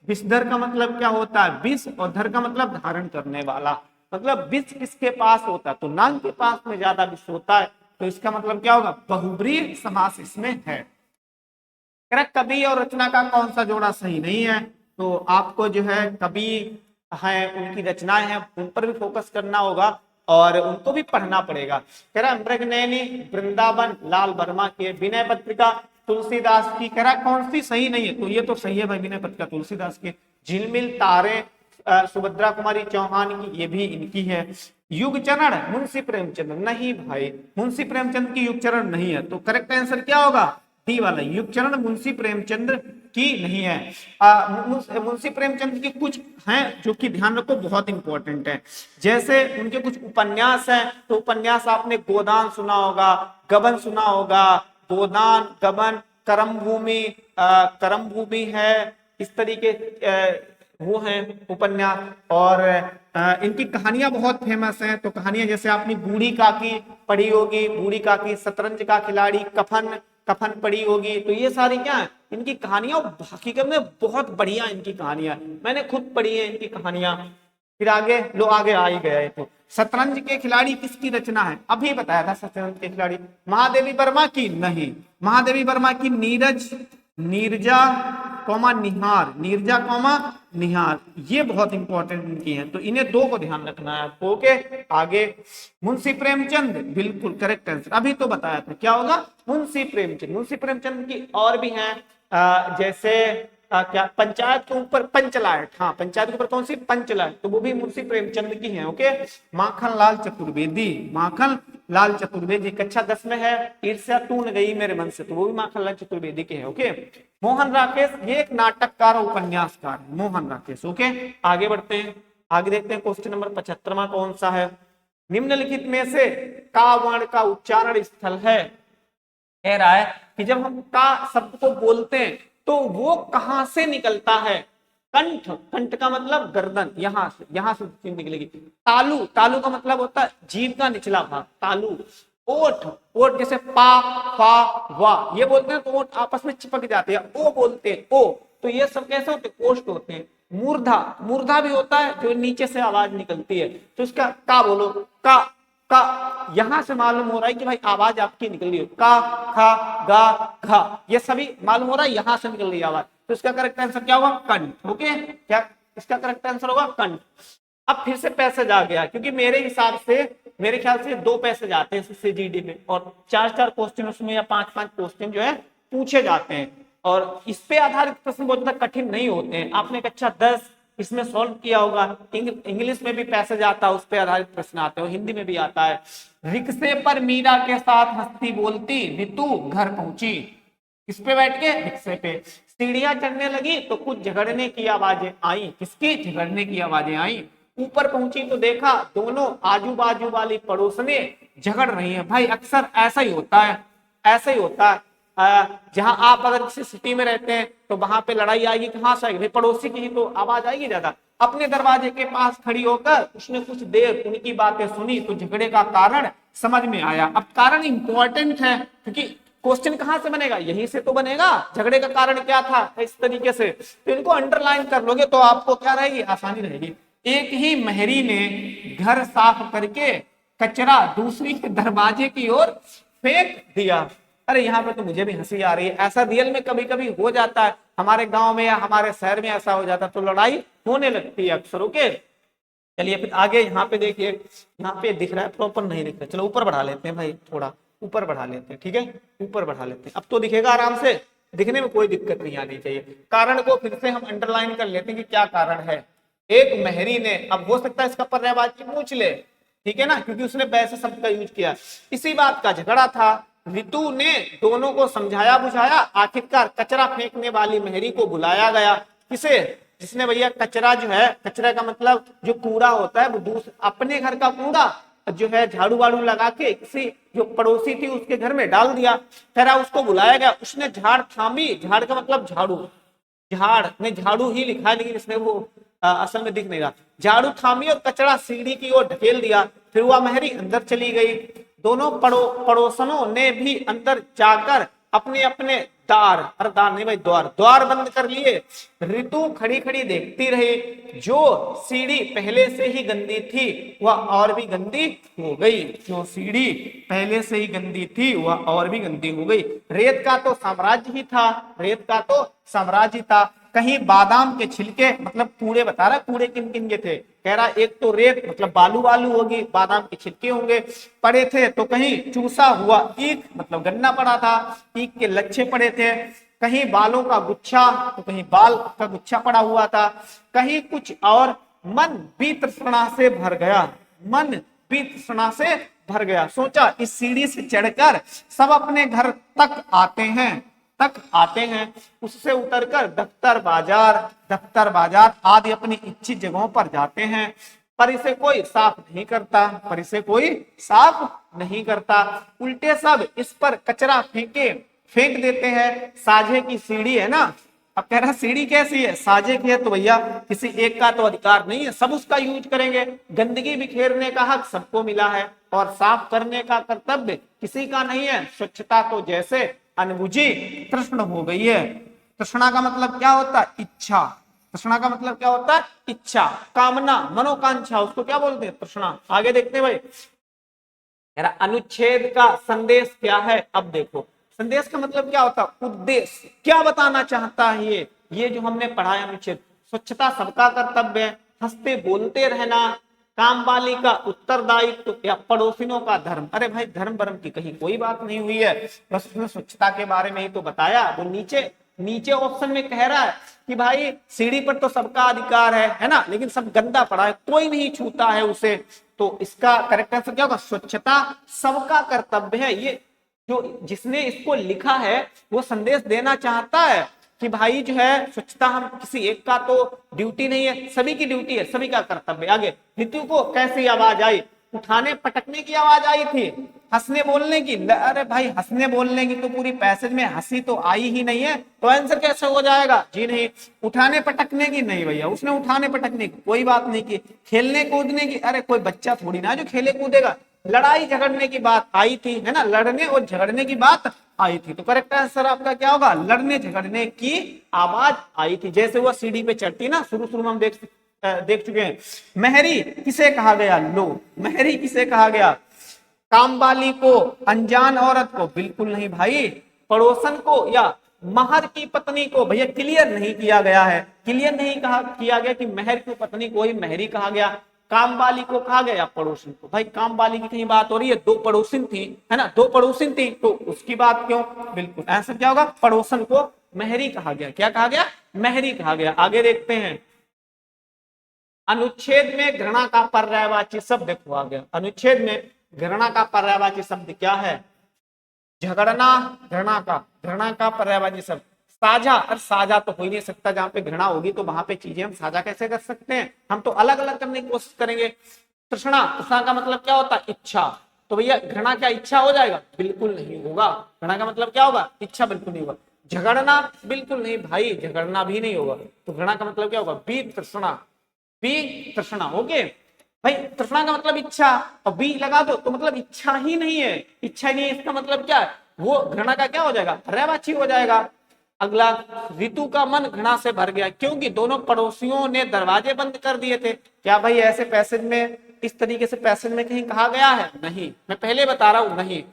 विषधर का मतलब क्या होता है? विष, और धर का मतलब धारण करने वाला। मतलब विष किसके पास होता है? तो नांग के पास में ज्यादा विष होता है, तो इसका मतलब क्या होगा? बहुब्रीहि समास इसमें है। कवि और रचना का कौन सा जोड़ा सही नहीं है? तो आपको जो है कवि है, उनकी रचनाएं हैं, उन पर भी फोकस करना होगा और उनको भी पढ़ना पड़ेगा। कह रहा मृगनयनी वृंदावन लाल वर्मा की, विनय पत्रिका तुलसीदास की। कह रहा कौन सी सही नहीं है? तो ये तो सही है भाई, विनय पत्रिका तुलसीदास की। झिलमिल तारे सुभद्रा कुमारी चौहान की, ये भी इनकी है। युग चरण मुंशी प्रेमचंद, नहीं भाई, मुंशी प्रेमचंद की युग चरण नहीं है। तो करेक्ट आंसर क्या होगा? डी वाला, युग चरण मुंशी प्रेमचंद की नहीं है। मुंशी प्रेमचंद की कुछ हैं जो कि ध्यान रखो, बहुत इंपॉर्टेंट है। जैसे उनके कुछ उपन्यास हैं, तो उपन्यास आपने गोदान सुना होगा, गबन सुना होगा। गोदान, गबन, करम भूमि, करम भूमि है, इस तरीके वो हैं उपन्यास। और इनकी कहानियां बहुत फेमस हैं। तो कहानियां जैसे आपने बूढ़ी काकी पढ़ी होगी, बूढ़ी काकी, शतरंज का खिलाड़ी, कफन, कफन पड़ी होगी। तो ये सारी क्या है? इनकी कहानियां हकीकत में बहुत बढ़िया, इनकी कहानियां मैंने खुद पढ़ी है, इनकी कहानियां। फिर आगे लो, आगे आ ही गया है। तो शतरंज के खिलाड़ी किसकी रचना है? अभी बताया था, शतरंज के खिलाड़ी महादेवी वर्मा की नहीं, महादेवी वर्मा की नीरज, नीरजा कौमा निहार, नीरजा कौमा निहार, ये बहुत इंपॉर्टेंट इनकी है। तो इन्हें दो को ध्यान रखना है आपको, ओके? आगे मुंशी प्रेमचंद, बिल्कुल करेक्ट आंसर, अभी तो बताया था, क्या होगा? मुंशी प्रेमचंद। मुंशी प्रेमचंद की और भी हैं, जैसे क्या पंचायत के ऊपर पंचलाट, हाँ पंचायत के ऊपर कौन सी? पंचलाट, तो वो भी मुंशी प्रेमचंद की है, ओके? माखन लाल चतुर्वेदी, माखन लाल चतुर्वेदी कक्षा 10 में है। ईर्ष्या टूट गई मेरे मन से, तो वो भी माखन लाल चतुर्वेदी के हैं, ओके? मोहन राकेश, ये एक नाटककार और उपन्यासकार है, मोहन राकेश, ओके? आगे बढ़ते हैं, आगे देखते हैं क्वेश्चन नंबर 75 कौन सा है? निम्नलिखित में से का वर्ण का उच्चारण स्थल है? कह रहा है कि जब हम का शब्द को बोलते हैं तो वो कहां से निकलता है? कंठ, कंठ का मतलब गर्दन, यहां से चीज निकलेगी। तालु, तालु का मतलब होता है जीभ का निचला भाग, तालु। ओठ, ओठ जैसे पा, फा, वा, ये बोलते हैं तो ओठ आपस में चिपक जाते हैं। ओ बोलते हैं, ओ, तो ये सब कैसे होते हैं? ओष्ठ होते हैं। मूर्धा, मूर्धा भी होता है जो नीचे से आवाज निकलती है, तो इसका का बोलो, का, का, यहां से मालूम हो रहा है कि भाई आवाज आपकी निकल रही है, का, खा, गा, घा, ये सभी मालूम हो रहा है यहां से निकल रही है आवाज। तो इसका करेक्ट आंसर क्या होगा? कंठ, ओके? क्या इसका करेक्ट आंसर होगा? कंठ। अब फिर से पैसेज आ गया, क्योंकि मेरे हिसाब से, मेरे ख्याल से 2 पैसेज आते हैं सीजीडी में, और 4-4 क्वेश्चन उसमें या 5-5 क्वेश्चन जो है पूछे जाते हैं, और इस पे आधारित प्रश्न बहुत ज्यादा कठिन नहीं होते हैं। आपने कक्षा 10 इसमें सॉल्व किया होगा। इंग्लिश में भी पैसेज आता है, उस पर आधारित प्रश्न आते हैं, हिंदी में भी आता है। रिक्शे पर मीरा के साथ हंसती बोलती ऋतु घर पहुंची, किस पे बैठ के, रिक्शे पे। सीढ़ियां चढ़ने लगी तो कुछ झगड़ने की आवाजें आई, किसकी, झगड़ने की आवाजें आई। ऊपर पहुंची तो देखा दोनों आजू बाजू वाली पड़ोसने झगड़ रही है। भाई अक्सर ऐसा ही होता है, ऐसा ही होता है। जहां आप अगर किसी सिटी में रहते हैं तो वहां पे लड़ाई आएगी, कहां से आएगी, पड़ोसी की ही तो आवाज आएगी ज्यादा। अपने दरवाजे के पास खड़ी होकर उसने कुछ देर उनकी बातें सुनी तो झगड़े का कारण समझ में आया। अब कारण इंपॉर्टेंट है क्योंकि क्वेश्चन कहां से बनेगा, यहीं से तो बनेगा, झगड़े का कारण क्या था, इस तरीके से। तो इनको अंडरलाइन कर लोगे तो आपको क्या रहेगी, आसानी रहेगी। एक ही महरी ने घर साफ करके कचरा दूसरी के दरवाजे की ओर फेंक दिया। अरे यहाँ पे तो मुझे भी हंसी आ रही है, ऐसा रियल में कभी कभी हो जाता है, हमारे गांव में या हमारे शहर में ऐसा हो जाता है, तो लड़ाई होने लगती है अक्सर। ओके, चलिए फिर आगे यहाँ पे देखिए, यहाँ पे दिख रहा है, प्रॉपर नहीं दिख रहा है, चलो ऊपर बढ़ा लेते हैं भाई, थोड़ा ऊपर बढ़ा लेते हैं, ठीक है, ऊपर बढ़ा लेते हैं, अब तो दिखेगा आराम से, दिखने में कोई दिक्कत नहीं आनी चाहिए। कारण को फिर से हम अंडरलाइन कर लेते हैं कि क्या कारण है। एक महरी ने, अब हो सकता है इसका पर्यायवाची पूछ ले, ठीक है ना, क्योंकि उसने वैसे शब्द का यूज किया। इसी बात का झगड़ा था, रितु ने दोनों को समझाया बुझाया, आखिरकार कचरा फेंकने वाली महरी को बुलाया गया। किसे, जिसने भैया कचरा जो है, कचरा का मतलब जो कूड़ा होता है वो दूसरे अपने घर का कूड़ा जो है झाड़ू वाड़ू लगा के किसी जो पड़ोसी थी उसके घर में डाल दिया। फिर उसको बुलाया गया, उसने झाड़ थामी, झाड़ का मतलब झाड़ू, झाड़ में झाड़ू ही लिखा है लेकिन इसमें वो असल में दिख नहीं रहा, झाड़ू थामी और कचरा सीढ़ी की ओर ढकेल दिया। फिर वह महरी अंदर चली गई। दोनों पड़ोसनों ने भी अंदर जाकर अपने अपने दार, अरे दार नहीं भाई, द्वार बंद कर लिए। ऋतु खड़ी खड़ी देखती रही, जो सीढ़ी पहले से ही गंदी थी वह और भी गंदी हो गई। जो सीढ़ी पहले से ही गंदी थी वह और भी गंदी हो गई। रेत का तो साम्राज्य ही था, रेत का तो साम्राज्य था। कहीं बादाम के छिलके, मतलब कूड़े बता रहा, कूड़े किन किन के थे, कह रहा एक तो रेत मतलब बालू वालू होगी, बादाम के छिलके होंगे पड़े थे, तो कहीं चूसा हुआ ईख मतलब गन्ना पड़ा था, ईख के लच्छे पड़े थे, कहीं बालों का गुच्छा, तो कहीं बाल का गुच्छा पड़ा हुआ था, कहीं कुछ और। मन भी तृष्णा से भर गया, मन भी तृष्णा से भर गया। सोचा इस सीढ़ी से चढ़कर सब अपने घर तक आते हैं, उससे उतरकर दफ्तर बाजार आदि अपनी इच्छित जगहों पर जाते हैं, पर इसे कोई साफ नहीं करता, उल्टे सब इस पर कचरा फेंक देते हैं। साझे की सीढ़ी है ना, अब कह रहा सीढ़ी कैसी है, साझे की है, तो भैया किसी एक का तो अधिकार नहीं है, सब उसका यूज करेंगे। गंदगी बिखेरने का हक सबको मिला है और साफ करने का कर्तव्य किसी का नहीं है। स्वच्छता तो जैसे अनबुझी तृष्ण हो गई है। तृष्णा का मतलब क्या होता है, इच्छा। तृष्णा का मतलब क्या होता है, इच्छा, कामना, मनोकांक्षा, उसको क्या बोलते हैं, तृष्णा। आगे देखते हैं भाई, अनुच्छेद का संदेश क्या है। अब देखो संदेश का मतलब क्या होता है, उद्देश्य, क्या बताना चाहता है ये जो हमने पढ़ा है अनुच्छेद। स्वच्छता सबका कर्तव्य है, हंसते बोलते रहना काम वाली का उत्तरदायित्व या पड़ोसियों का धर्म। अरे भाई धर्म वर्म की कहीं कोई बात नहीं हुई है, बस उसने स्वच्छता के बारे में ही तो बताया। वो नीचे ऑप्शन में कह रहा है कि भाई सीढ़ी पर तो सबका अधिकार है ना, लेकिन सब गंदा पड़ा है, कोई नहीं छूता है उसे, तो इसका करेक्ट आंसर क्या होगा, स्वच्छता सबका कर्तव्य है। ये जो जिसने इसको लिखा है वो संदेश देना चाहता है कि भाई जो है स्वच्छता हम किसी एक का तो ड्यूटी नहीं है, सभी की ड्यूटी है, सभी का कर्तव्य। आगे ऋतु को कैसी आवाज आई, उठाने पटकने की आवाज आई थी, हंसने बोलने की। अरे भाई हंसने बोलने की तो पूरी पैसेज में हंसी तो आई ही नहीं है, तो आंसर कैसे हो जाएगा, जी नहीं। उठाने पटकने की नहीं भैया, उसने उठाने पटकने की कोई बात नहीं की। खेलने कूदने की, अरे कोई बच्चा थोड़ी ना जो खेले कूदेगा। लड़ाई झगड़ने की बात आई थी, है ना, लड़ने और झगड़ने की बात आई थी, तो करेक्ट आंसर आपका क्या होगा, लड़ने झगड़ने की आवाज आई थी। जैसे वो सीढ़ी पे चढ़ती ना, शुरू में हम देख चुके हैं। महरी किसे कहा गया, लो महरी किसे कहा गया, कामवाली को, अनजान औरत को, बिल्कुल नहीं भाई, पड़ोसन को या महर की पत्नी को। भैया क्लियर नहीं किया गया है, क्लियर नहीं किया गया कि महर की पत्नी को ही महरी कहा गया, काम वाली को कहा गया, पड़ोसिन को। भाई काम वाली की कहीं बात हो रही है, दो पड़ोसिन थी, है ना, दो पड़ोसिन थी, तो उसकी बात क्यों, बिल्कुल आंसर क्या होगा, पड़ोसन को महरी कहा गया। क्या कहा गया, महरी कहा गया। आगे देखते हैं, अनुच्छेद में घृणा का पर्यायवाची शब्द देखो आ गया। अनुच्छेद में घृणा का पर्यायवाची शब्द क्या है, झगड़ना घृणा का पर्यायवाची शब्द साझा। और साझा तो हो ही नहीं सकता, जहां पे घृणा होगी तो वहां पे चीजें हम साझा कैसे कर सकते हैं, हम तो अलग अलग करने की कोशिश करेंगे। तृष्णा, तृष्णा का मतलब क्या होता है, इच्छा। तो भैया घृणा क्या इच्छा हो जाएगा, बिल्कुल नहीं होगा। घृणा का मतलब क्या होगा, इच्छा, बिल्कुल नहीं होगा। झगड़ना, बिल्कुल नहीं भाई, झगड़ना भी नहीं होगा। तो घृणा का मतलब क्या होगा, बी तृष्णा, बी तृष्णा। ओके भाई, तृष्णा का मतलब इच्छा, और बी लगा दो तो मतलब इच्छा ही नहीं है, इच्छा ही नहीं है, इसका मतलब क्या है, वो घृणा का क्या हो जाएगा, पर्यायवाची हो जाएगा। अगला, ऋतु का मन घृणा से भर गया क्योंकि दोनों पड़ोसियों ने दरवाजे बंद कर दिए थे। क्या भाई ऐसे पैसेज में, इस तरीके से पैसेज में कहीं कहा गया है, नहीं, मैं पहले बता रहा हूं, नहीं।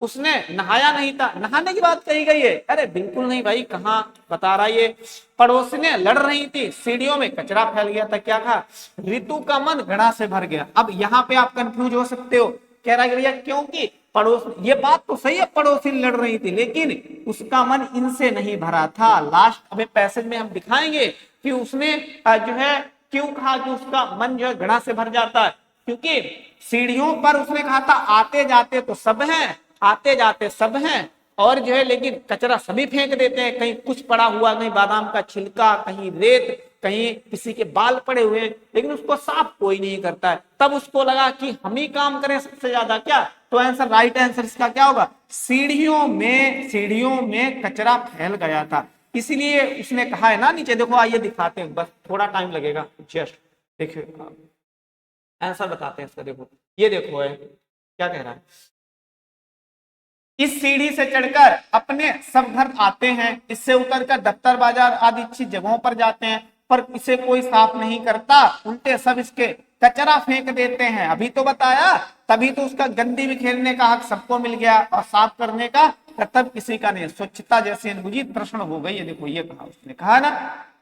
उसने नहाया नहीं था, नहाने की बात कही गई है, अरे बिल्कुल नहीं भाई, कहां बता रहा ये। पड़ोसिने लड़ रही थी, सीढ़ियों में कचरा फैल गया था, क्या कहा, ऋतु का मन घृणा से भर गया। अब यहाँ पे आप कंफ्यूज हो सकते हो, कह रहा है भैया क्योंकि पड़ोस, ये बात तो सही है, पड़ोसी लड़ रही थी, लेकिन उसका मन इनसे नहीं भरा था। लास्ट अभी पैसेज में हम दिखाएंगे कि उसने जो है क्यों कहा कि उसका मन जो है घृणा से भर जाता है, क्योंकि सीढ़ियों पर उसने कहा था आते जाते तो सब हैं, आते जाते सब हैं, और जो है लेकिन कचरा सभी फेंक देते हैं, कहीं कुछ पड़ा हुआ, कहीं बादाम का छिलका, कहीं रेत, कहीं किसी के बाल पड़े हुए हैं, लेकिन उसको साफ कोई नहीं करता है। तब उसको लगा कि हम ही काम करें सबसे ज्यादा, क्या, तो आंसर, राइट आंसर इसका क्या होगा, सीढ़ियों में कचरा फैल गया था, इसलिए उसने कहा है ना नीचे देखो, आइए दिखाते हैं, बस थोड़ा टाइम लगेगा, जस्ट देखिए आंसर बताते हैं इसका। देखो ये देखो है क्या कह रहा है, इस सीढ़ी से चढ़कर अपने सब घर आते हैं, इससे उतरकर दफ्तर बाजार आदि अच्छी जगहों पर जाते हैं, पर इसे कोई साफ नहीं करता, उल्टे सब इसके कचरा फेंक देते हैं। अभी तो बताया, तभी तो उसका गंदी बिखेरने का हक सबको मिल गया और साफ करने का कर्तव्य किसी का नहीं। स्वच्छता जैसी अनबुझी प्रश्न हो गई है, देखो ये कहा उसने, कहा ना।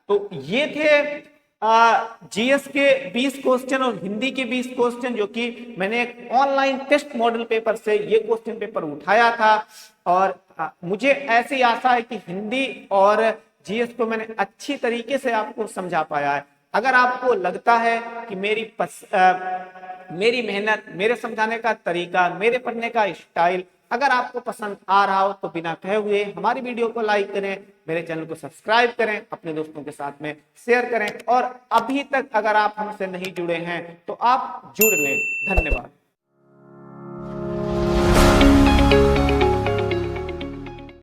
तो ये थे जीएस के 20 क्वेश्चन और हिंदी के 20 क्वेश्चन, जो कि मैंने एक ऑनलाइन टेस्ट मॉडल पेपर से ये क्वेश्चन पेपर उठाया था। और मुझे ऐसी आशा है कि हिंदी और जीएस को मैंने अच्छी तरीके से आपको समझा पाया है। अगर आपको लगता है कि मेरी मेहनत, मेरे समझाने का तरीका, मेरे पढ़ने का स्टाइल अगर आपको पसंद आ रहा हो तो बिना कहे हुए हमारी वीडियो को लाइक करें, मेरे चैनल को सब्सक्राइब करें, अपने दोस्तों के साथ में शेयर करें, और अभी तक अगर आप हमसे नहीं जुड़े हैं तो आप जुड़ लें। धन्यवाद।